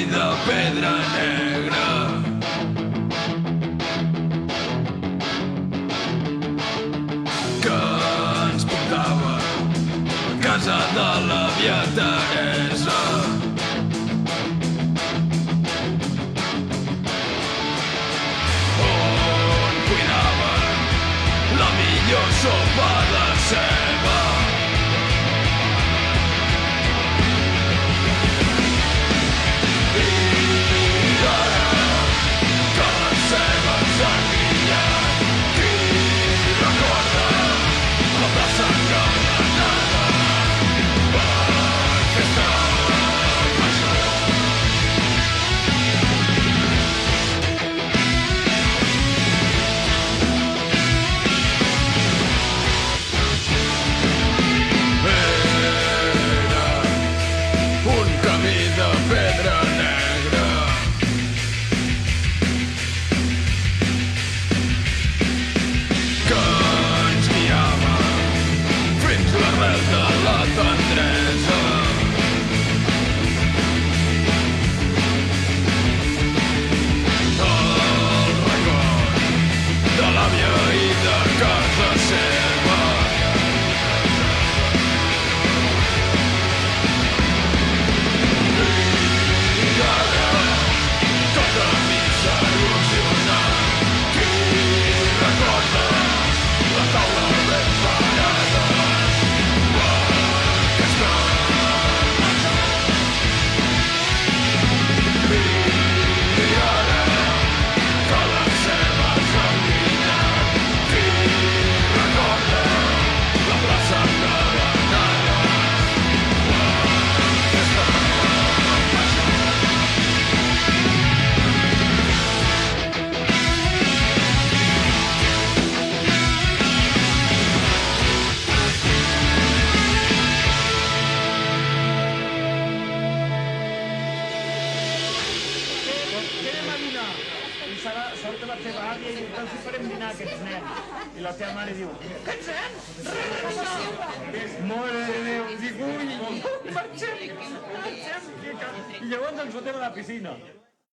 de pedra negra. Que ens portava a casa de l'àvia Teresa. On cuinaven la millor sopa de ceba. Sort la teva àvia i els farem dinar aquests nens. I la teva mare diu, aquests nens? Mare de Déu, dic, ui, marxem. I llavors ens fotem a la piscina.